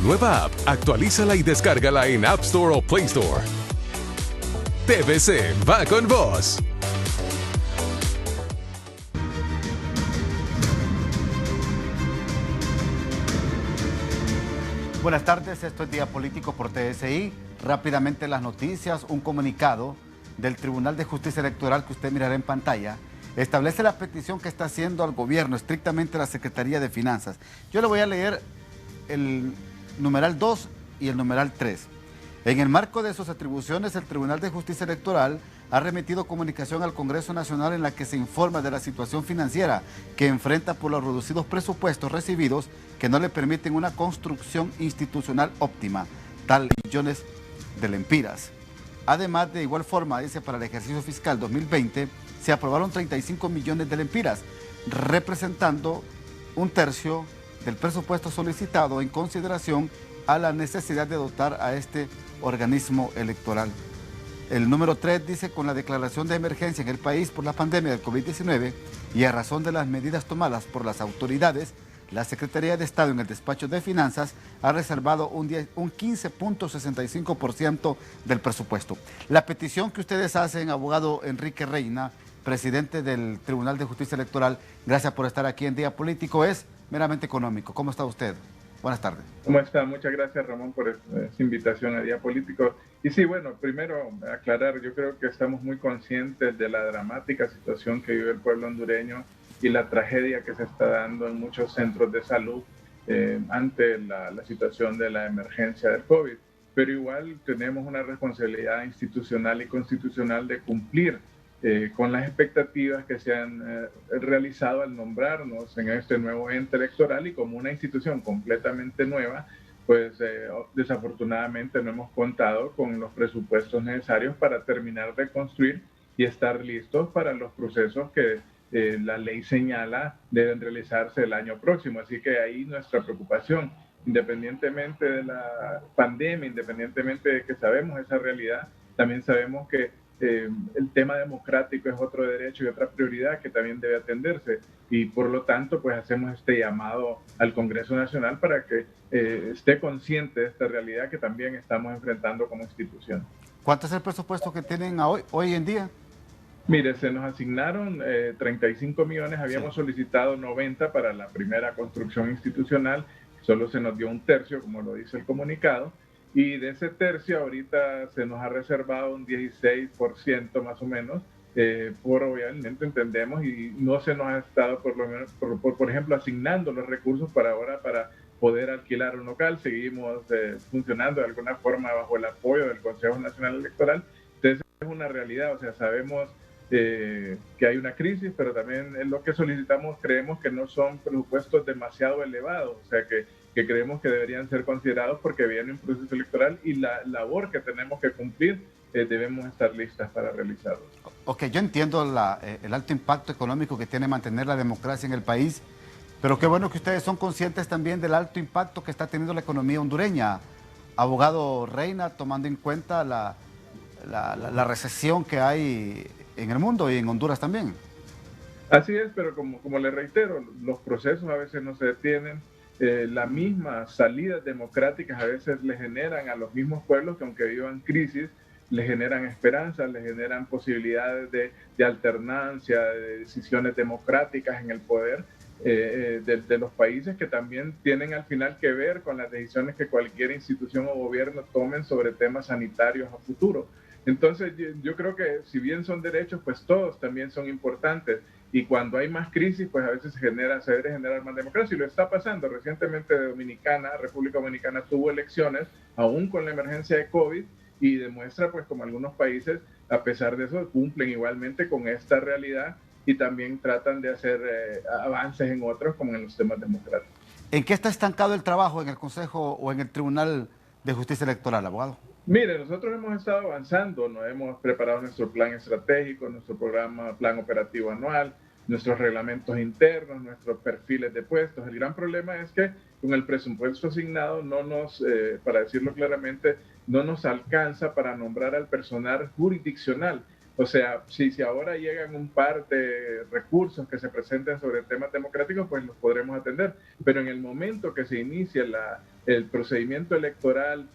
Nueva app. Actualízala y descárgala en App Store o Play Store. TVC va con vos. Buenas tardes, esto es Día Político por TSI. Rápidamente las noticias, un comunicado del Tribunal de Justicia Electoral que usted mirará en pantalla establece la petición que está haciendo al gobierno, estrictamente la Secretaría de Finanzas. Yo le voy a leer el numeral 2 y el numeral 3. En el marco de sus atribuciones, el Tribunal de Justicia Electoral ha remitido comunicación al Congreso Nacional en la que se informa de la situación financiera que enfrenta por los reducidos presupuestos recibidos que no le permiten una construcción institucional óptima, tal millones de lempiras. Además, de igual forma, dice, para el ejercicio fiscal 2020 se aprobaron 35 millones de lempiras, representando un tercio del presupuesto solicitado en consideración a la necesidad de dotar a este organismo electoral. El número 3 dice, con la declaración de emergencia en el país por la pandemia del COVID-19 y a razón de las medidas tomadas por las autoridades, la Secretaría de Estado en el despacho de Finanzas ha reservado un 15.65% del presupuesto. La petición que ustedes hacen, abogado Enrique Reina, presidente del Tribunal de Justicia Electoral, gracias por estar aquí en Día Político, es meramente económico. ¿Cómo está usted? Buenas tardes. ¿Cómo está? Muchas gracias, Ramón, por esta invitación a Día Político. Y sí, bueno, primero aclarar, yo creo que estamos muy conscientes de la dramática situación que vive el pueblo hondureño y la tragedia que se está dando en muchos centros de salud ante la situación de la emergencia del COVID. Pero igual tenemos una responsabilidad institucional y constitucional de cumplir con las expectativas que se han realizado al nombrarnos en este nuevo ente electoral, y como una institución completamente nueva, pues desafortunadamente no hemos contado con los presupuestos necesarios para terminar de construir y estar listos para los procesos que la ley señala deben realizarse el año próximo. Así que ahí nuestra preocupación, independientemente de la pandemia, independientemente de que sabemos esa realidad, también sabemos que el tema democrático es otro derecho y otra prioridad que también debe atenderse, y por lo tanto pues hacemos este llamado al Congreso Nacional para que esté consciente de esta realidad que también estamos enfrentando como institución. ¿Cuánto es el presupuesto que tienen hoy en día? Mire, se nos asignaron 35 millones, habíamos solicitado 90 para la primera construcción institucional, solo se nos dio un tercio, como lo dice el comunicado, y de ese tercio ahorita se nos ha reservado un 16% más o menos, obviamente entendemos, y no se nos ha estado por ejemplo asignando los recursos para ahora para poder alquilar un local. Seguimos funcionando de alguna forma bajo el apoyo del Consejo Nacional Electoral. Entonces es una realidad, o sea, sabemos que hay una crisis, pero también en lo que solicitamos creemos que no son presupuestos demasiado elevados, o sea que creemos que deberían ser considerados porque viene un proceso electoral y la labor que tenemos que cumplir debemos estar listas para realizarlo. Ok, yo entiendo el alto impacto económico que tiene mantener la democracia en el país, pero qué bueno que ustedes son conscientes también del alto impacto que está teniendo la economía hondureña. Abogado Reina, tomando en cuenta la recesión que hay en el mundo y en Honduras también. Así es, pero como le reitero, los procesos a veces no se detienen. Las mismas salidas democráticas a veces le generan a los mismos pueblos que, aunque vivan crisis, le generan esperanza, le generan posibilidades de alternancia, de decisiones democráticas en el poder de los países, que también tienen al final que ver con las decisiones que cualquier institución o gobierno tomen sobre temas sanitarios a futuro. Entonces yo creo que si bien son derechos, pues todos también son importantes, y cuando hay más crisis, pues a veces se debe generar más democracia, y lo está pasando. Recientemente República Dominicana tuvo elecciones, aún con la emergencia de COVID, y demuestra pues como algunos países, a pesar de eso, cumplen igualmente con esta realidad y también tratan de hacer avances en otros, como en los temas democráticos. ¿En qué está estancado el trabajo en el Consejo o en el Tribunal de Justicia Electoral, abogado? Mire, nosotros hemos estado avanzando, nos hemos preparado nuestro plan estratégico, nuestro plan operativo anual, nuestros reglamentos internos, nuestros perfiles de puestos. El gran problema es que con el presupuesto asignado para decirlo claramente, no nos alcanza para nombrar al personal jurisdiccional. O sea, si ahora llegan un par de recursos que se presenten sobre temas democráticos, pues los podremos atender. Pero en el momento que se inicie el procedimiento electoral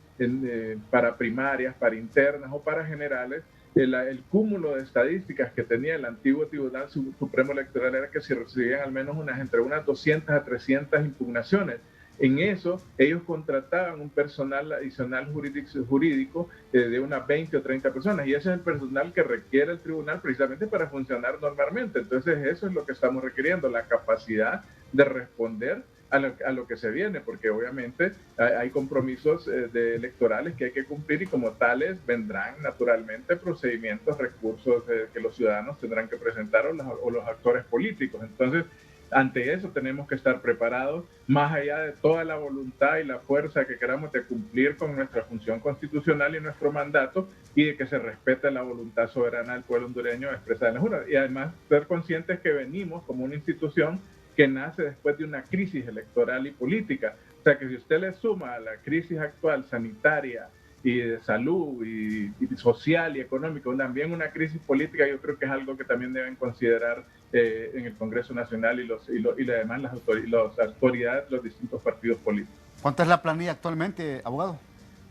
para primarias, para internas o para generales, el cúmulo de estadísticas que tenía el antiguo Tribunal Supremo Electoral era que se recibían al menos entre unas 200 a 300 impugnaciones. En eso, ellos contrataban un personal adicional jurídico de unas 20 o 30 personas, y ese es el personal que requiere el tribunal precisamente para funcionar normalmente. Entonces, eso es lo que estamos requiriendo, la capacidad de responder a lo que se viene, porque obviamente hay compromisos electorales que hay que cumplir, y como tales vendrán naturalmente procedimientos, recursos que los ciudadanos tendrán que presentar, o los actores políticos. Entonces, ante eso tenemos que estar preparados, más allá de toda la voluntad y la fuerza que queramos de cumplir con nuestra función constitucional y nuestro mandato, y de que se respete la voluntad soberana del pueblo hondureño expresada en las urnas. Y además ser conscientes que venimos como una institución que nace después de una crisis electoral y política. O sea que si usted le suma a la crisis actual sanitaria y de salud y social y económica, también una crisis política, yo creo que es algo que también deben considerar en el Congreso Nacional y además las autoridades de los distintos partidos políticos. ¿Cuánta es la planilla actualmente, abogado?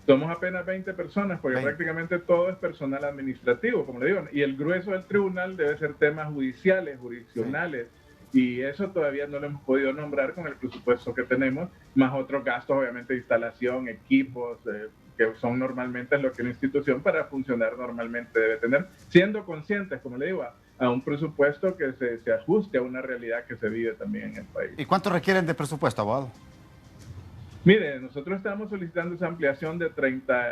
Somos apenas 20 personas, porque 20. Prácticamente todo es personal administrativo, como le digo, y el grueso del tribunal debe ser temas judiciales, jurisdiccionales, sí. Y eso todavía no lo hemos podido nombrar con el presupuesto que tenemos, más otros gastos, obviamente, de instalación, equipos, que son normalmente lo que una institución para funcionar normalmente debe tener, siendo conscientes, como le digo, a un presupuesto que se ajuste a una realidad que se vive también en el país. ¿Y cuánto requieren de presupuesto, abogado? Mire, nosotros estamos solicitando esa ampliación de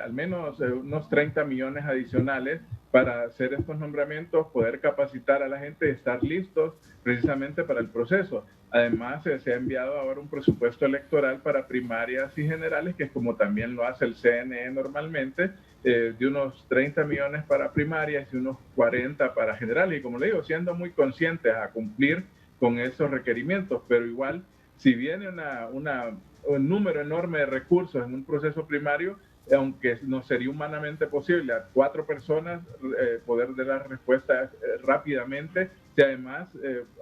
al menos unos 30 millones adicionales para hacer estos nombramientos, poder capacitar a la gente y estar listos precisamente para el proceso. Además, se ha enviado ahora un presupuesto electoral para primarias y generales, que es como también lo hace el CNE normalmente, de unos 30 millones para primarias y unos 40 para generales. Y como le digo, siendo muy conscientes a cumplir con esos requerimientos, pero igual, si viene un número enorme de recursos en un proceso primario, aunque no sería humanamente posible a 4 personas poder dar respuestas rápidamente, y además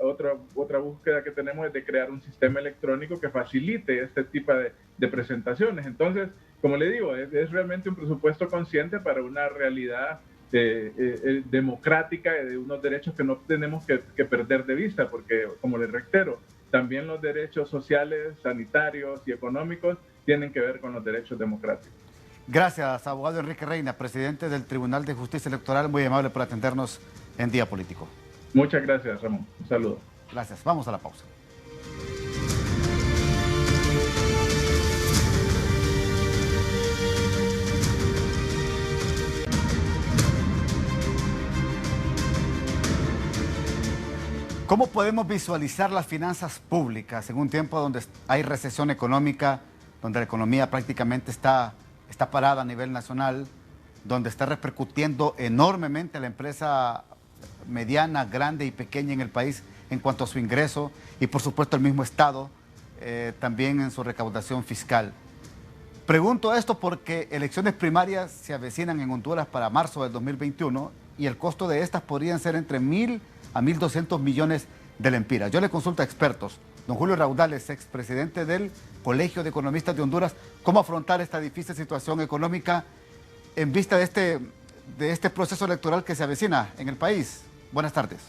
otra búsqueda que tenemos es de crear un sistema electrónico que facilite este tipo de presentaciones. Entonces, como le digo, es realmente un presupuesto consciente para una realidad democrática y de unos derechos que no tenemos que perder de vista, porque, como le reitero, también los derechos sociales, sanitarios y económicos tienen que ver con los derechos democráticos. Gracias, abogado Enrique Reina, presidente del Tribunal de Justicia Electoral, muy amable por atendernos en Día Político. Muchas gracias, Ramón. Un saludo. Gracias. Vamos a la pausa. ¿Cómo podemos visualizar las finanzas públicas en un tiempo donde hay recesión económica, donde la economía prácticamente está parada a nivel nacional, donde está repercutiendo enormemente a la empresa mediana, grande y pequeña en el país en cuanto a su ingreso, y por supuesto el mismo Estado también en su recaudación fiscal? Pregunto esto porque elecciones primarias se avecinan en Honduras para marzo del 2021 y el costo de estas podrían ser entre 1.000 a 1.200 millones de lempiras. Yo le consulto a expertos. Don Julio Raudales, expresidente del Colegio de Economistas de Honduras, ¿cómo afrontar esta difícil situación económica en vista de este proceso electoral que se avecina en el país? Buenas tardes.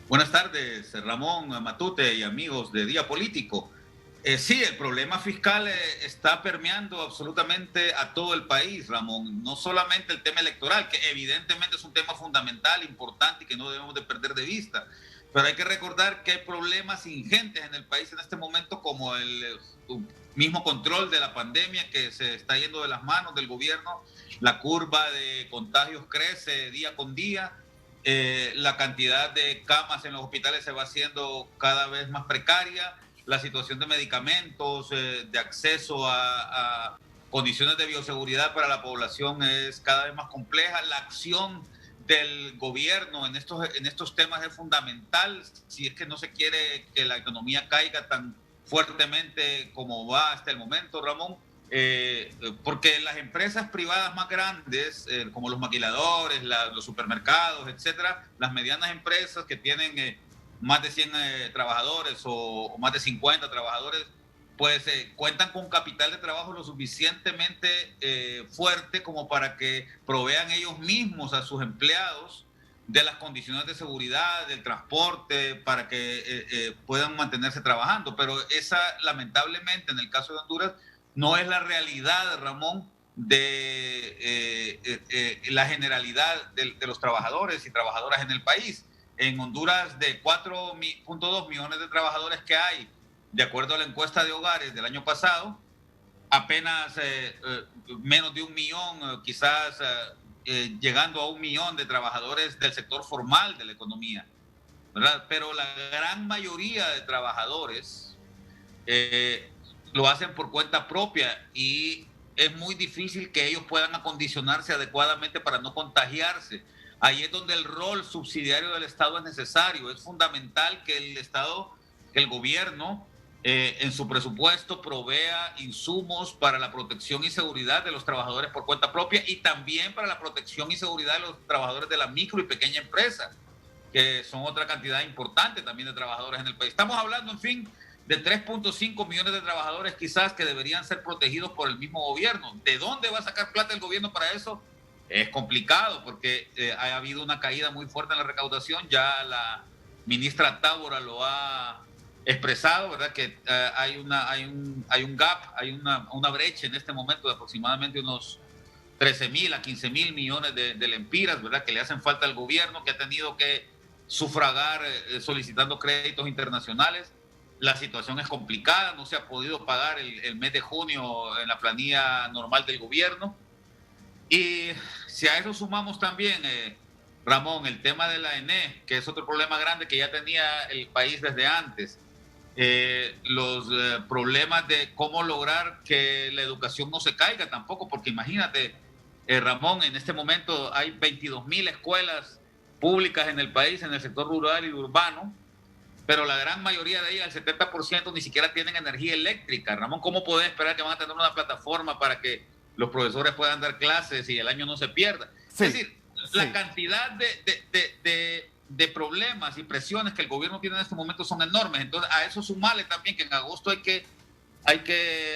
Buenas tardes, Ramón, Matute y amigos de Día Político. Sí, el problema fiscal está permeando absolutamente a todo el país, Ramón. No solamente el tema electoral, que evidentemente es un tema fundamental, importante y que no debemos de perder de vista. Pero hay que recordar que hay problemas ingentes en el país en este momento, como el mismo control de la pandemia que se está yendo de las manos del gobierno. La curva de contagios crece día con día. La cantidad de camas en los hospitales se va haciendo cada vez más precaria. La situación de medicamentos, de acceso a condiciones de bioseguridad para la población es cada vez más compleja. La acción del gobierno en estos temas es fundamental si es que no se quiere que la economía caiga tan fuertemente como va hasta el momento, Ramón. porque las empresas privadas más grandes, como los maquiladores, los supermercados, etcétera, las medianas empresas que tienen más de 100 trabajadores o más de 50 trabajadores, pues cuentan con capital de trabajo lo suficientemente fuerte como para que provean ellos mismos a sus empleados de las condiciones de seguridad, del transporte, para que puedan mantenerse trabajando. Pero esa, lamentablemente, en el caso de Honduras, no es la realidad, Ramón, de la generalidad de los trabajadores y trabajadoras en el país. En Honduras, de 4.2 millones de trabajadores que hay, de acuerdo a la encuesta de hogares del año pasado, apenas menos de 1 millón, quizás llegando a 1 millón de trabajadores del sector formal de la economía, ¿verdad? Pero la gran mayoría de trabajadores lo hacen por cuenta propia y es muy difícil que ellos puedan acondicionarse adecuadamente para no contagiarse. Ahí es donde el rol subsidiario del Estado es necesario. Es fundamental que el Estado, que el gobierno, en su presupuesto provea insumos para la protección y seguridad de los trabajadores por cuenta propia y también para la protección y seguridad de los trabajadores de la micro y pequeña empresa, que son otra cantidad importante también de trabajadores en el país. Estamos hablando, en fin, de 3.5 millones de trabajadores quizás que deberían ser protegidos por el mismo gobierno. ¿De dónde va a sacar plata el gobierno para eso? Es complicado porque ha habido una caída muy fuerte en la recaudación. Ya la ministra Tábora lo ha expresado, ¿verdad? Que hay un gap, hay una brecha en este momento de aproximadamente unos 13.000 a 15.000 millones de lempiras, ¿verdad? Que le hacen falta al gobierno, que ha tenido que sufragar solicitando créditos internacionales. La situación es complicada, no se ha podido pagar el mes de junio en la planilla normal del gobierno. Y si a eso sumamos también, Ramón, el tema de la ENE, que es otro problema grande que ya tenía el país desde antes, los problemas de cómo lograr que la educación no se caiga tampoco, porque imagínate, Ramón, en este momento hay 22.000 escuelas públicas en el país, en el sector rural y urbano, pero la gran mayoría de ellas, el 70%, ni siquiera tienen energía eléctrica. Ramón, ¿cómo podés esperar que van a tener una plataforma para que los profesores puedan dar clases y el año no se pierda? Sí, es decir, sí, la cantidad de problemas y presiones que el gobierno tiene en este momento son enormes. Entonces, a eso sumarle también que en agosto hay que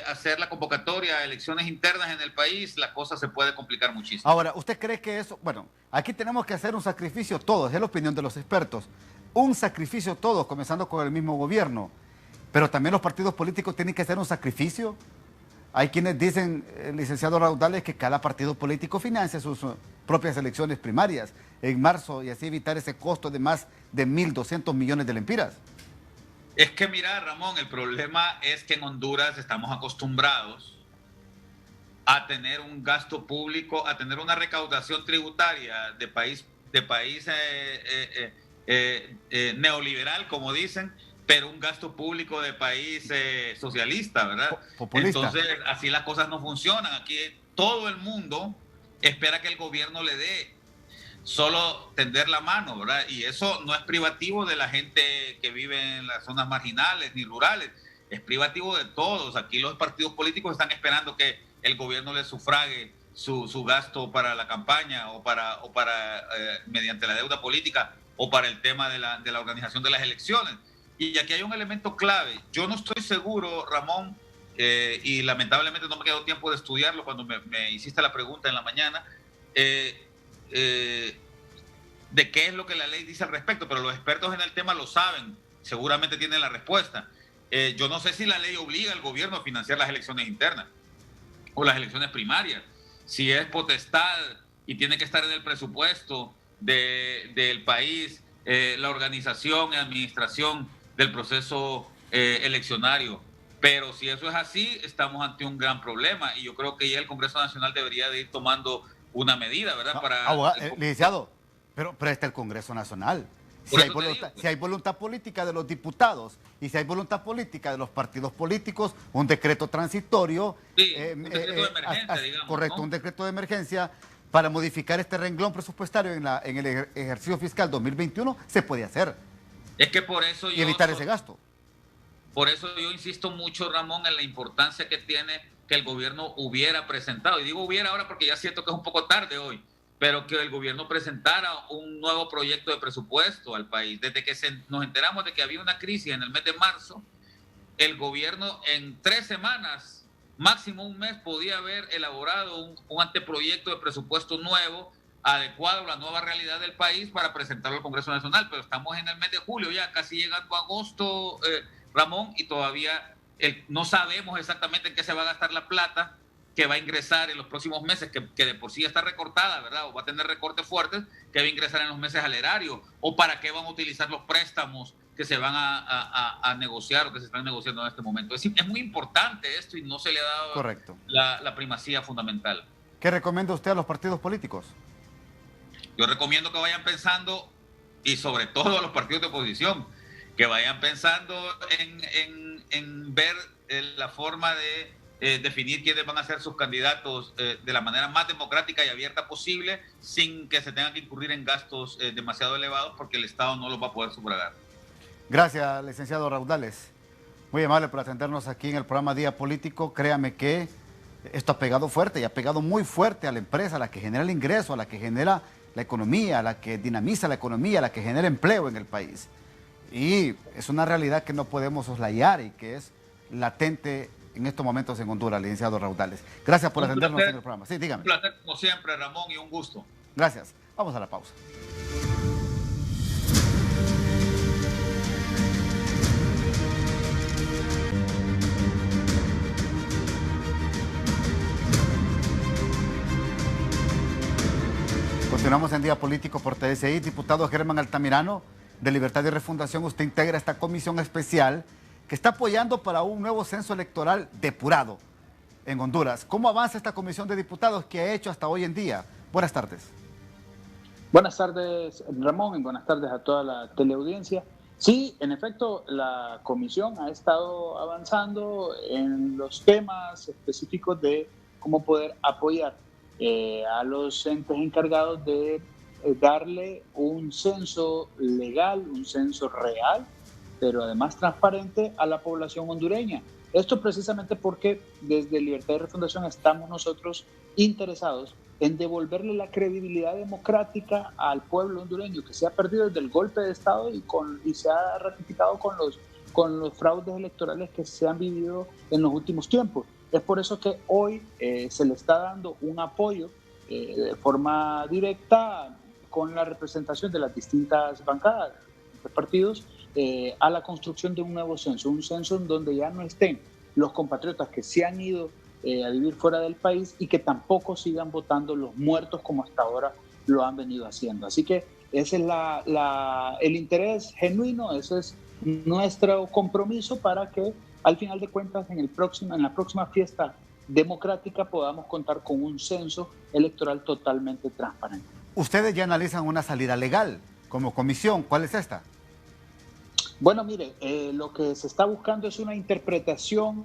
hacer la convocatoria a elecciones internas en el país, la cosa se puede complicar muchísimo. Ahora, ¿usted cree que eso? Bueno, aquí tenemos que hacer un sacrificio todos, es la opinión de los expertos. Un sacrificio todos, comenzando con el mismo gobierno. Pero también los partidos políticos tienen que hacer un sacrificio. Hay quienes dicen, licenciado Raudales, que cada partido político financia sus propias elecciones primarias en marzo y así evitar ese costo de más de 1.200 millones de lempiras. Es que mira, Ramón, el problema es que en Honduras estamos acostumbrados a tener un gasto público, a tener una recaudación tributaria de país neoliberal, como dicen, pero un gasto público de país socialista, ¿verdad? Populista. Entonces, así las cosas no funcionan. Aquí todo el mundo espera que el gobierno le dé, solo tender la mano, ¿verdad? Y eso no es privativo de la gente que vive en las zonas marginales ni rurales, es privativo de todos. Aquí los partidos políticos están esperando que el gobierno les sufrague su gasto para la campaña o para mediante la deuda política o para el tema de la organización de las elecciones. Y aquí hay un elemento clave. Yo no estoy seguro, Ramón, y lamentablemente no me quedó tiempo de estudiarlo cuando me hiciste la pregunta en la mañana, de qué es lo que la ley dice al respecto, pero los expertos en el tema lo saben, seguramente tienen la respuesta. Yo no sé si la ley obliga al gobierno a financiar las elecciones internas o las elecciones primarias, si es potestad y tiene que estar en el presupuesto del país, la organización y administración del proceso eleccionario. Pero si eso es así, estamos ante un gran problema y yo creo que ya el Congreso Nacional debería de ir tomando una medida, ¿verdad? Licenciado, pero está el Congreso Nacional. Si hay voluntad política de los diputados y si hay voluntad política de los partidos políticos, un decreto transitorio, sí, un decreto de emergencia, digamos, correcto, ¿no? Un decreto de emergencia para modificar este renglón presupuestario en el ejercicio fiscal 2021, se puede hacer. Es que por eso y evitar ese gasto. Por eso yo insisto mucho, Ramón, en la importancia que tiene que el gobierno hubiera presentado, y digo hubiera ahora porque ya siento que es un poco tarde hoy, pero que el gobierno presentara un nuevo proyecto de presupuesto al país. Desde que nos enteramos de que había una crisis en el mes de marzo, el gobierno en 3 semanas, máximo un mes, podía haber elaborado un anteproyecto de presupuesto nuevo, adecuado a la nueva realidad del país para presentarlo al Congreso Nacional, pero estamos en el mes de julio ya, casi llegando a agosto, Ramón, y todavía no sabemos exactamente en qué se va a gastar la plata que va a ingresar en los próximos meses, que de por sí ya está recortada, ¿verdad? O va a tener recortes fuertes, que va a ingresar en los meses al erario, o para qué van a utilizar los préstamos que se van a negociar o que se están negociando en este momento. Es muy importante esto y no se le ha dado Correcto. la primacía fundamental. ¿Qué recomienda usted a los partidos políticos? Yo recomiendo que vayan pensando, y sobre todo a los partidos de oposición, que vayan pensando en ver la forma de definir quiénes van a ser sus candidatos de la manera más democrática y abierta posible, sin que se tengan que incurrir en gastos demasiado elevados, porque el Estado no los va a poder sufragar. Gracias, licenciado Raudales. Muy amable por atendernos aquí en el programa Día Político. Créame que esto ha pegado fuerte y ha pegado muy fuerte a la empresa, a la que genera el ingreso, a la que genera la economía, a la que dinamiza la economía, a la que genera empleo en el país. Y es una realidad que no podemos soslayar y que es latente en estos momentos en Honduras, licenciado Raudales. Gracias por atendernos en el programa. Sí, dígame. Un placer como siempre, Ramón, y un gusto. Gracias. Vamos a la pausa. Continuamos en Día Político por TSI. Diputado Germán Altamirano, de Libertad y Refundación, usted integra esta comisión especial que está apoyando para un nuevo censo electoral depurado en Honduras. ¿Cómo avanza esta comisión de diputados que ha hecho hasta hoy en día? Buenas tardes. Buenas tardes, Ramón, y buenas tardes a toda la teleaudiencia. Sí, en efecto, la comisión ha estado avanzando en los temas específicos de cómo poder apoyar a los entes encargados de darle un censo legal, un censo real, pero además transparente a la población hondureña. Esto precisamente porque desde Libertad y Refundación estamos nosotros interesados en devolverle la credibilidad democrática al pueblo hondureño, que se ha perdido desde el golpe de Estado y se ha ratificado con los fraudes electorales que se han vivido en los últimos tiempos. Es por eso que hoy se le está dando un apoyo de forma directa con la representación de las distintas bancadas de partidos a la construcción de un nuevo censo, un censo en donde ya no estén los compatriotas que se han ido a vivir fuera del país y que tampoco sigan votando los muertos como hasta ahora lo han venido haciendo. Así que ese es el interés genuino, ese es nuestro compromiso para que al final de cuentas en la próxima fiesta democrática podamos contar con un censo electoral totalmente transparente. Ustedes ya analizan una salida legal como comisión. ¿Cuál es esta? Bueno, mire, lo que se está buscando es una interpretación,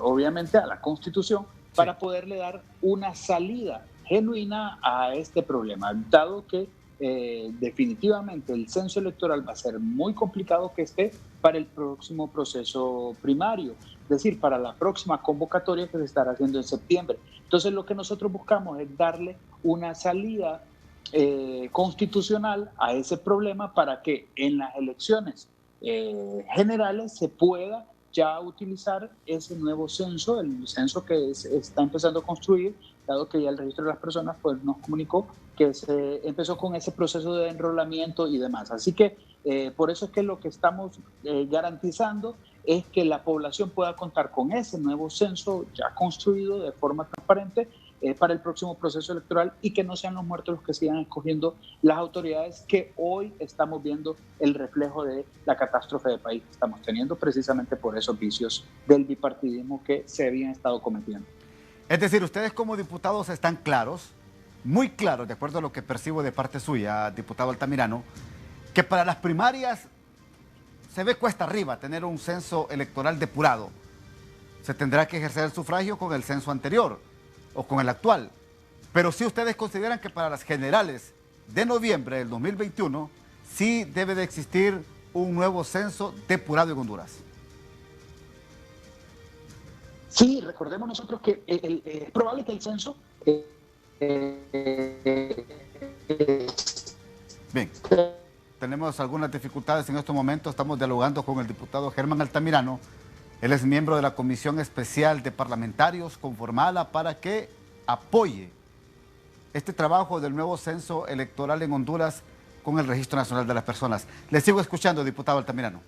obviamente, a la Constitución para poderle dar una salida genuina a este problema, dado que definitivamente el censo electoral va a ser muy complicado que esté para el próximo proceso primario, es decir, para la próxima convocatoria que se estará haciendo en septiembre. Entonces, lo que nosotros buscamos es darle una salida constitucional a ese problema para que en las elecciones generales se pueda ya utilizar ese nuevo censo, el censo que se está empezando a construir, dado que ya el registro de las personas pues, nos comunicó que se empezó con ese proceso de enrolamiento y demás. Así que por eso es que lo que estamos garantizando es que la población pueda contar con ese nuevo censo ya construido de forma transparente para el próximo proceso electoral y que no sean los muertos los que sigan escogiendo las autoridades que hoy estamos viendo el reflejo de la catástrofe de país que estamos teniendo precisamente por esos vicios del bipartidismo que se habían estado cometiendo. Es decir, ustedes como diputados están claros, muy claros, de acuerdo a lo que percibo de parte suya, diputado Altamirano, que para las primarias se ve cuesta arriba tener un censo electoral depurado. Se tendrá que ejercer el sufragio con el censo anterior o con el actual. Pero si ustedes consideran que para las generales de noviembre del 2021 sí debe de existir un nuevo censo depurado en Honduras. Sí, recordemos nosotros que es probable que el censo... Bien, tenemos algunas dificultades en estos momentos. Estamos dialogando con el diputado Germán Altamirano. Él es miembro de la Comisión Especial de Parlamentarios conformada para que apoye este trabajo del nuevo censo electoral en Honduras con el Registro Nacional de las Personas. Le sigo escuchando, diputado Altamirano.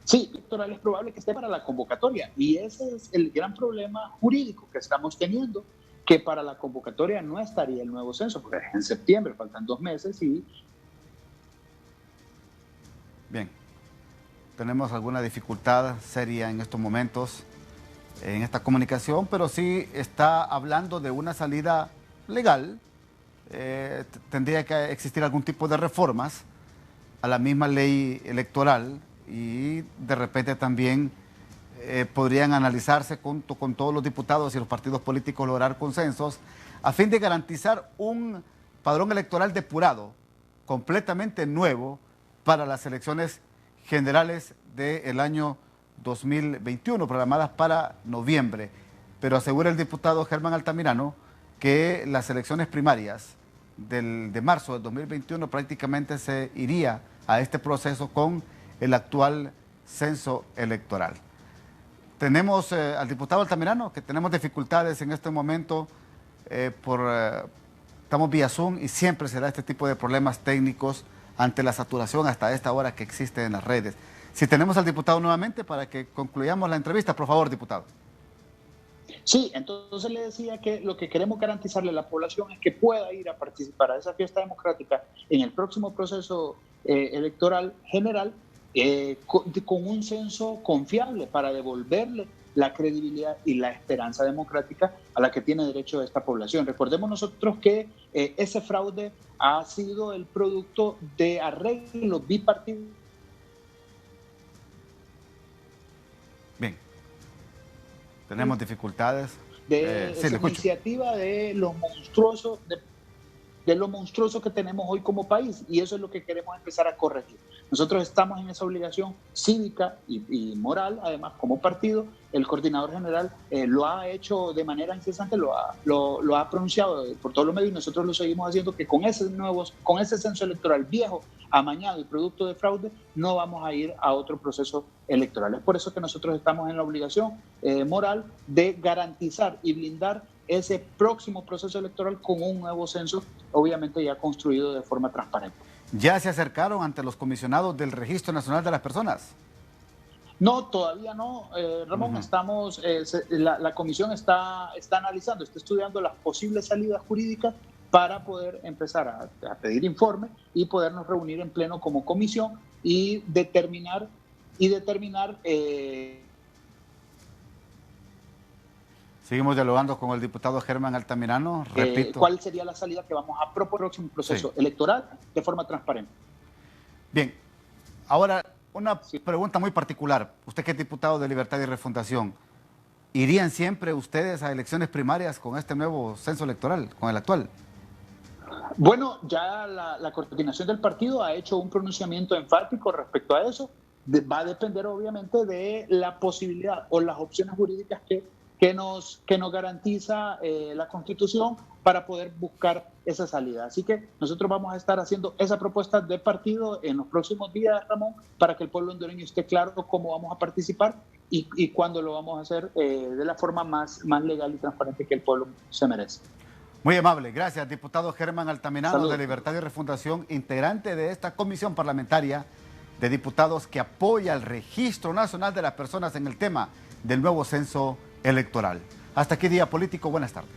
Sí, electoral es probable que esté para la convocatoria y ese es el gran problema jurídico que estamos teniendo, que para la convocatoria no estaría el nuevo censo, porque es en septiembre, faltan 2 meses y... Bien, tenemos alguna dificultad seria en estos momentos en esta comunicación, pero sí está hablando de una salida legal. Tendría que existir algún tipo de reformas a la misma ley electoral y de repente también podrían analizarse junto con todos los diputados y los partidos políticos lograr consensos a fin de garantizar un padrón electoral depurado, completamente nuevo para las elecciones generales del año 2021, programadas para noviembre. Pero asegura el diputado Germán Altamirano que las elecciones primarias de marzo del 2021 prácticamente se iría a este proceso con el actual censo electoral. Tenemos al diputado Altamirano, que tenemos dificultades en este momento, estamos vía Zoom y siempre se da este tipo de problemas técnicos ante la saturación hasta esta hora que existe en las redes. Si tenemos al diputado nuevamente para que concluyamos la entrevista, por favor, diputado. Sí, entonces le decía que lo que queremos garantizarle a la población es que pueda ir a participar a esa fiesta democrática en el próximo proceso electoral general con un censo confiable para devolverle la credibilidad y la esperanza democrática a la que tiene derecho esta población. Recordemos nosotros que ese fraude ha sido el producto de arreglos bipartidos. Bien, tenemos dificultades. De sí, esa iniciativa de lo monstruoso que tenemos hoy como país, y eso es lo que queremos empezar a corregir. Nosotros estamos en esa obligación cívica y moral, además como partido. El coordinador general lo ha hecho de manera incesante, lo ha pronunciado por todos los medios y nosotros lo seguimos haciendo, que con ese censo electoral viejo, amañado y producto de fraude, no vamos a ir a otro proceso electoral. Es por eso que nosotros estamos en la obligación moral de garantizar y blindar ese próximo proceso electoral con un nuevo censo, obviamente ya construido de forma transparente. ¿Ya se acercaron ante los comisionados del Registro Nacional de las Personas? No, todavía no, Ramón. Estamos, la comisión está analizando, está estudiando las posibles salidas jurídicas para poder empezar a pedir informe y podernos reunir en pleno como comisión y determinar Seguimos dialogando con el diputado Germán Altamirano. Repito. ¿Cuál sería la salida que vamos a proponer en el próximo proceso electoral de forma transparente? Bien, ahora una pregunta muy particular. Usted que es diputado de Libertad y Refundación, ¿irían siempre ustedes a elecciones primarias con este nuevo censo electoral, con el actual? Bueno, ya la coordinación del partido ha hecho un pronunciamiento enfático respecto a eso. Va a depender obviamente de la posibilidad o las opciones jurídicas que nos garantiza la Constitución para poder buscar esa salida. Así que nosotros vamos a estar haciendo esa propuesta de partido en los próximos días, Ramón, para que el pueblo hondureño esté claro cómo vamos a participar y cuándo lo vamos a hacer de la forma más legal y transparente que el pueblo se merece. Muy amable, gracias, diputado Germán Altamirano. Saludos. De Libertad y Refundación, integrante de esta comisión parlamentaria de diputados que apoya el Registro Nacional de las Personas en el tema del nuevo censo electoral. Hasta aquí Día Político, buenas tardes.